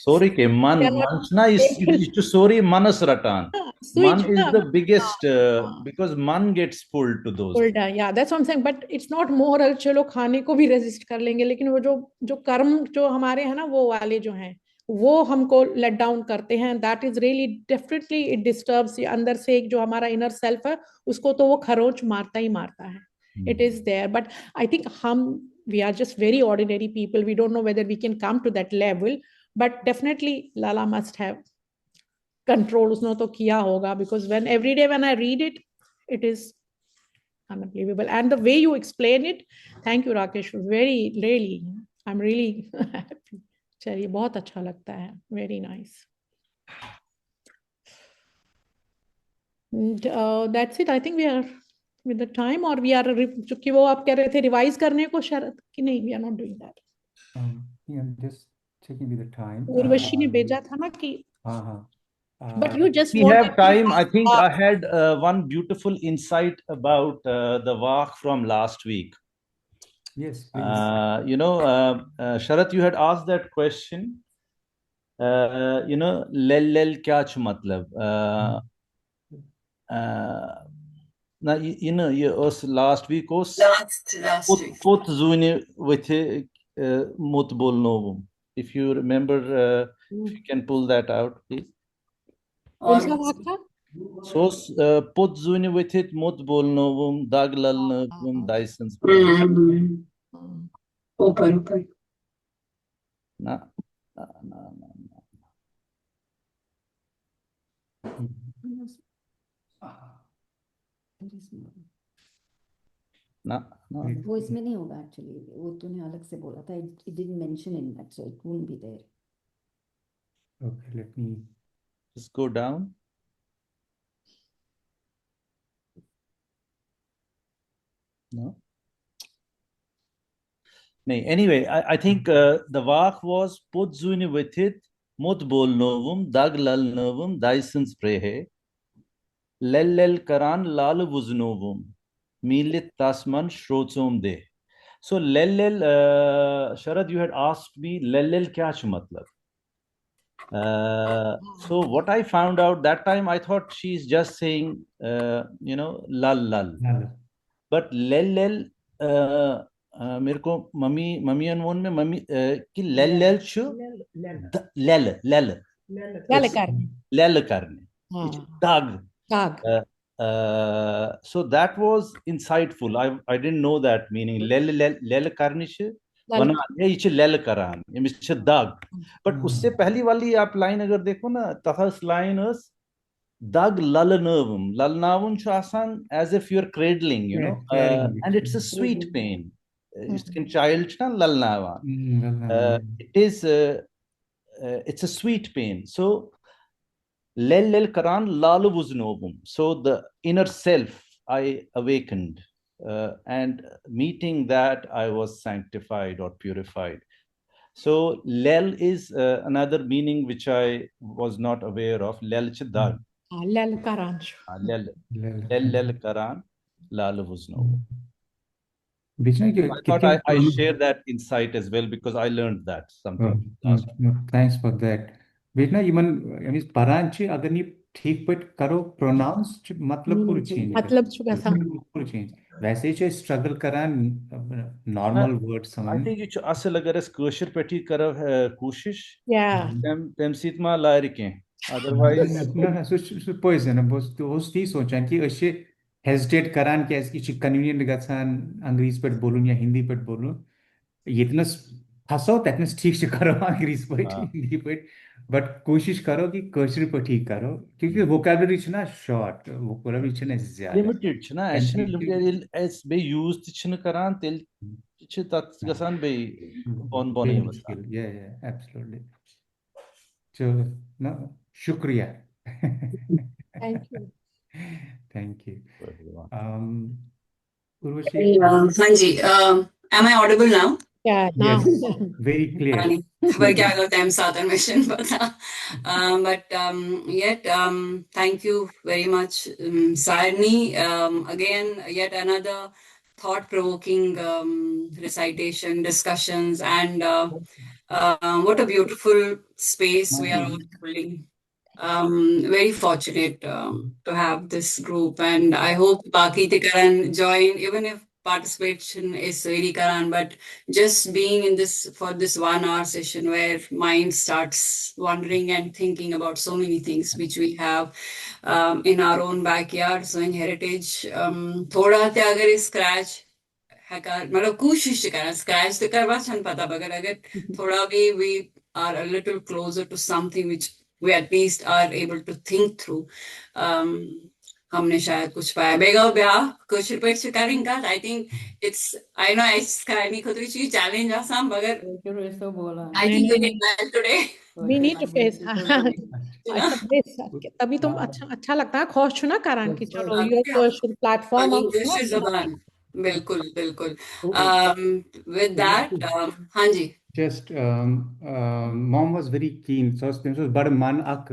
Sorry ke man manchna is sorry manas ratan. Man is the biggest because man gets pulled to those. Yeah, that's what I'm saying. But it's not more चलो खाने को भी resist कर लेंगे, लेकिन वो जो कर्म जो हमारे हैं ना, वो वाले जो हैं, वो हमको लेट डाउन करते हैं. That is really definitely it disturbs अंदर से एक जो हमारा इनर सेल्फ है, उसको तो वो खरोच मारता ही मारता है. It is there, but I think we are just very ordinary people. We don't know whether we can come to that level, but definitely Lala must have control. उसने तो किया होगा, because every day when I read it, it is unbelievable. And the way you explain it, thank you Rakesh, really I'm really happy. चलिए, बहुत अच्छा लगता है. Very nice. And that's it. I think we are with the time, or we are चूंकि वो आप कह रहे थे रिवाइज करने को शरत कि नहीं, we are not doing that. Yeah, I'm just checking with the time. Urvashi ने भेजा था ना कि but you just we want have time. I think I had one beautiful insight about the Vaakh from last week. Yes, please. Sharat, you had asked that question. Lel kya ch matlab? Last week was last week. Pot zuni with mut bolnovum. If you remember, if you can pull that out, please. कौन सा वाक्य था? So pot zuni with it mut bolnovum daglalnovum Dyson's. Open. Na. वो इसमें नहीं होगा actually, वो तूने अलग से बोला था. It didn't mention in that, so it won't be there. Okay, let me just go down. No. Anyway, I think the Vaakh was podzuni with it mot bolnovum daglalnovum Dyson's prehe lel karan lal vuznovum milit tasman shrotzom de. So lel Sharad, you had asked me lel kya ch matlab. So what I found out that time, I thought she's just saying lal. But lel मेरे को mummy अनमोल में mummy कि लल छु लल करने dag. So that was insightful. I didn't know that meaning. लल करने छु वना ये इच लल करान ये मिच dag. But उससे पहली वाली आप लाइन अगर देखो ना, तहस लाइन उस dag lalnavum छु आसान as if you're cradling, and it's a sweet pain. It's in child lalnava. It is it's a sweet pain. So lel karan lalu vuznovum. So the inner self I awakened, and meeting that I was sanctified or purified. So lel is another meaning which I was not aware of. Lel chdag. Lel karan. Lel karan lalu vuznovum. I thought I share that insight as well because I learned that something. Thanks for that. बेटना even परांची अगर नहीं ठीक पट करो pronounce मतलब पूरी change मतलब कैसा पूरी चेंज वैसे ही स्ट्रगल करान नॉर्मल वर्ड समझ I think you असल अगर इस कोशिश पेटी करो कोशिश तम सीत मा लारिकें otherwise ना सो पोइजन बस ती सोचन कि अशे हेजिटेट करान कैसे कि कन्वीनियंट गसान अंग्रेजी पे बोलूं या हिंदी पे बोलूं इतना फंसो तकने ठीक से करो अंग्रेजी पे हिंदी पे बट कोशिश करो कि कशर पे ठीक करो क्योंकि वोकैबुलरी छना शॉर्ट वोकैबुलरी छना ज्यादा लिमिटेड छना ऐसे लिमिटेड एस बे यूज छन करान तेल छ तत गसान बे बन मुश्किल या एब्सोल्युटली चलो ना शुक्रिया Thank you. Urvashi, Hanji, am I audible now? Yeah, now. Yes, very clear. पर क्या करते हैं हम साधन मिशन पता but yet thank you very much Sarni, again yet another thought-provoking recitation discussions and What a beautiful space we are all holding. Very fortunate to have this group, and I hope Baki te Karan join, even if participation is very Karan, but just being in this for this 1 hour session where mind starts wandering and thinking about so many things which we have in our own backyard, so in heritage. थोड़ा ते अगर scratch मतलब कोशिश करें scratch तो करवा छन पता मगर अगर थोड़ा भी we are a little closer to something which we at least are able to think through. हमने शायद कुछ पाया बेगा ब्याह कुछ रिपेक्ट करेंगे I think it's I know it's kind of कुछ challenge आसाम मगर I think we did well today. We need to face. अच्छा बेस तभी तुम अच्छा लगता है खोश छुना करान की चलो your social platform Speaking English Zaban. बिल्कुल बिल्कुल with that हाँ जी Just mom was very keen. So this was bad man ak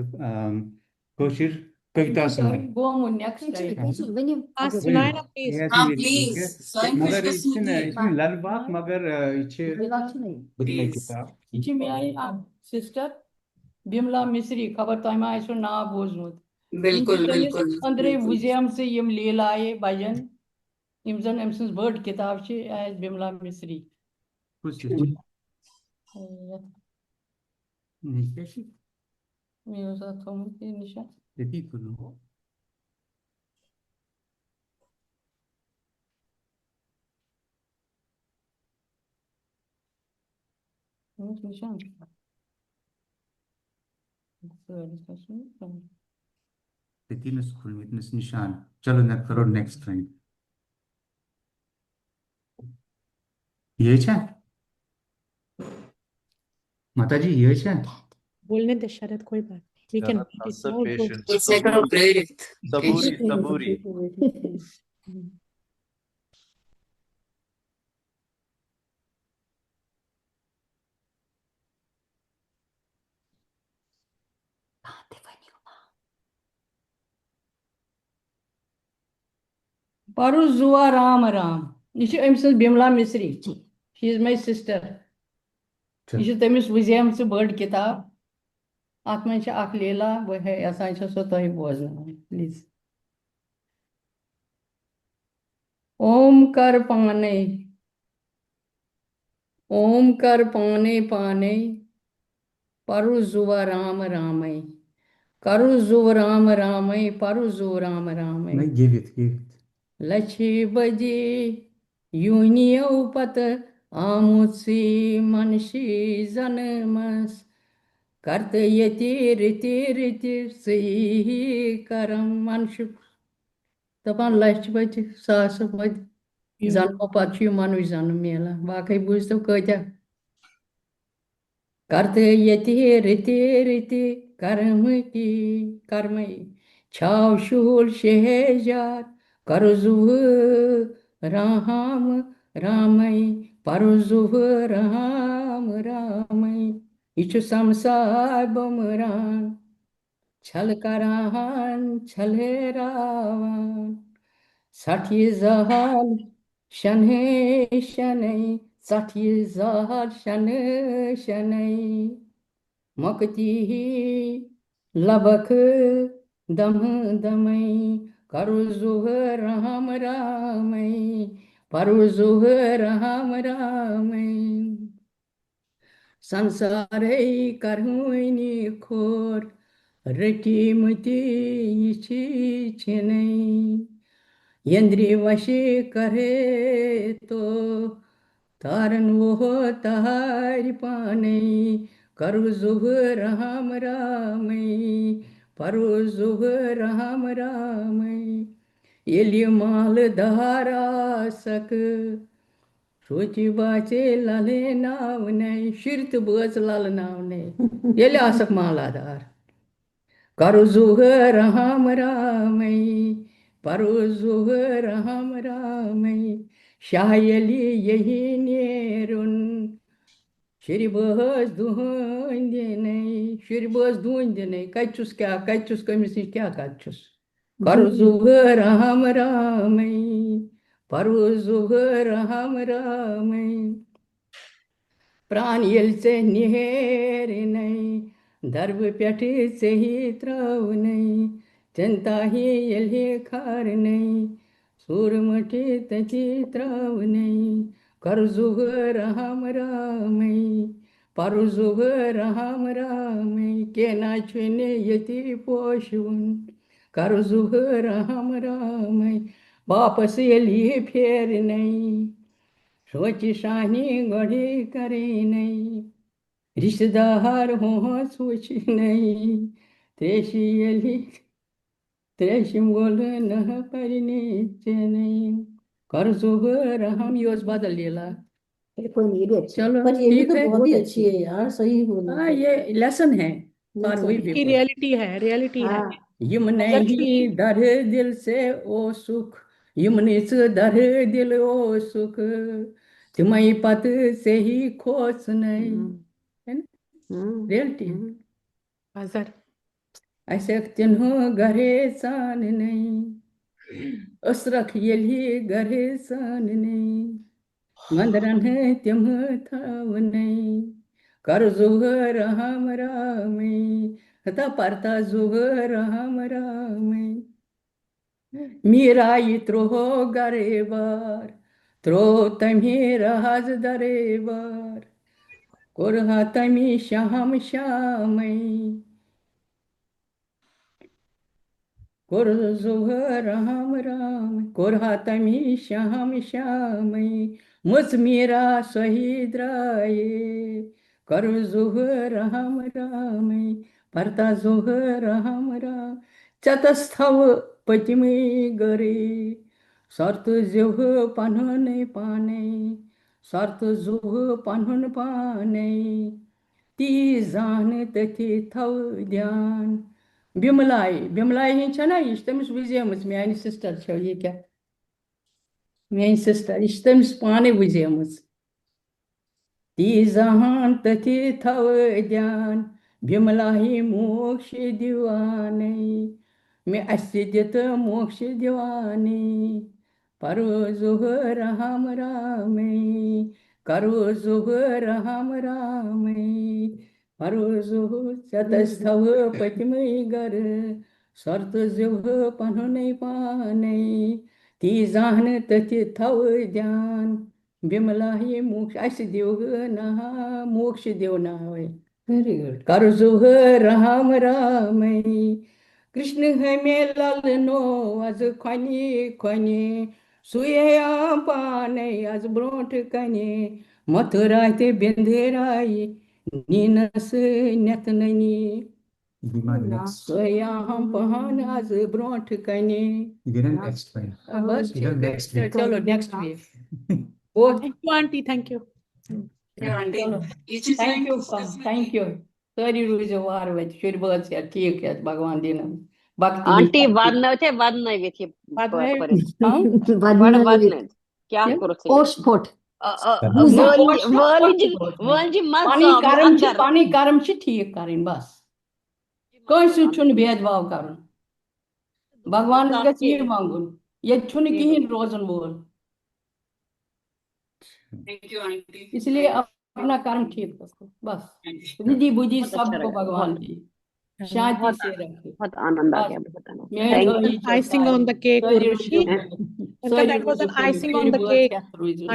kosher kavita sunai. Go on next time. When you सुनाए ना please. Yes, हाँ ठीक प्लीज है स्वयं मगर कृष्ण स्मृति इसमें ललबाग मगर इच्छे बदले Please. किताब इच्छे में आई सिस्टर बिमला मिश्री खबर तो हमारे सो ना बोझनुत बिल्कुल बिल्कुल अंदरे म्यूजियम से यम लीला आए भजन इमजन एमसंस बर्ड किताब छे एज बिमला मिश्री कुछ नहीं मेरे साथ हम के निशा यदि करो निशा यदि स्कूल में निशान चलो ना करो नेक्स्ट टाइम ये छे माताजी ये छे बोलने दे शरद कोई बात नहीं we can It's like a prayer. Saburi. Paruzua Ram Ram. This is Bimla Misri. She is my sister. This is Temis Museum से bird किताब. आत्मा से आख लेला वो है ऐसा ऐसा सोता ही बोझना प्लीज ओम कर पाने पाने परु जुवा राम रामय करु जुव राम रामय परु जुव राम रामय नहीं give it लछे बजे यूनियो पत आमुसी मनसी जनमस करते रीति सही करम मनुष्य दपान लछ बज सास बज जन्म पत मनुष्य जन्म मिला बाकी बुझतो कत्या करते रीति कर्म छाव शूल शहजार करजुव राम रामय परजुव राम रामय यह संसार बमरान छल करान छलरावान साठी जहाल शनै शनै साठी जहाल शनै शनै मकती लबक दम दमय करजुह राम रामय परजुह राम रामय संसारे करहुनी खोर रटीमती छिनै यंद्री वशी करे तो तारन वो तार पाने करु जुह राम रामय परु जुह राम रामय येली माल धारा सक सोची बाचे लाले नाव नहीं शिरत बस लाल नाव नहीं येले आसक मालादार करु जुह राम रामय परु जुह राम रामय शायली यही नेरुन श्री बस दुहन दिन कचुस क्या कचुस कमिस क्या कचुस करु जुह राम रामय परु जुह राम रामय प्राण येल से निहेर नहीं दर्ब पेट से ही त्राव नहीं जनता ही येल ही खार नहीं सूर मटे तची त्राव नहीं कर जुगर हम रामई पर जुगर हम रामई के ना छुने यति पोषवन कर जुगर हम रामई वापस येली फेर नहीं सोच शानी गढ़ी करे नहीं रिश्तेदार हो सोच नहीं त्रेशी येली त्रेशिम गोल न परने नहीं कर जुगर हम योज बदल लेला चलो पर ये भी ठीक तो है बहुत अच्छी है यार, सही बोला। हाँ ये लेसन है फॉर वी की पीपल रियलिटी है, रियलिटी है। हाँ यम नहीं दर दिल से ओ सुख यम से दर दिल ओ सुख तुम्हें पत से ही खोस नहीं है ना रियलिटी हाजिर ऐसे तिन्हों घरे सान नहीं असरख यही घरे सान नहीं मंदरन है तिम थाव नहीं कर जुगर हम रामई हता परता जुगर हम रामई मीरा त्रो गरे बार त्रो तमी राज दरे बार कोरहा तमी श्याम श्यामई कोर जुगर राम राम कोरहा तमी श्याम श्यामई मुझ मीरा शहीद राये कर जुगर राम रामई परता जुगर राम राम चतस्थव पतिमई गरे सर्त जुह पन्हन पाने सर्त जुह पन्हन पाने ती जान तथि थव ध्यान बिमलाई ही छना यह तमिस वजेमज मेन सिस्टर छो ये क्या मेन सिस्टर यह तमिस पाने वजेमज ती जहान तथि थव ध्यान बिमलाई मोक्ष दिवाने में अस्दित मोक्ष दिवाने परो जुगर हम रामे करो जुगर हम रामे परो जुह चतस्थव पतिमई गर सर्त जुह पन्हने पाने ती जान तथि थव ध्यान बिमला ही मोक्ष ऐसे देव ना मोक्ष देव ना होय वेरी गुड कर जुगर राम रामई कृष्ण हमें लालनो आज खनी खनी सुया पाने आज ब्रोट कने मथुरा ते बिंधेराई नीनस नतननी सुया हम पहान आज ब्रोट कने बस ठीक है चलो नेक्स्ट वीक बहुत thank you aunty, thank you. Thank you सारी रूजो वार वे शुर बात से ठीक है भगवान दिन भक्ति आंटी वद नहीं थी वदन क्या करो ओस्फोट वल मत पानी कर्म ठीक करें बस कौन छुन भेदभाव कर भगवान गए मांगुन ये छुन कहीं रोजन बोल इसलिए अपना कर्म ठीक रखो बस रिद्धि बुद्धि सबको भगवान दी शांति से रखे बहुत आनंद आ गया, बहुत आनंद। Icing on the cake Urvashi, that was an icing on the cake,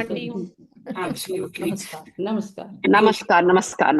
auntie. नमस्कार नमस्कार नमस्कार।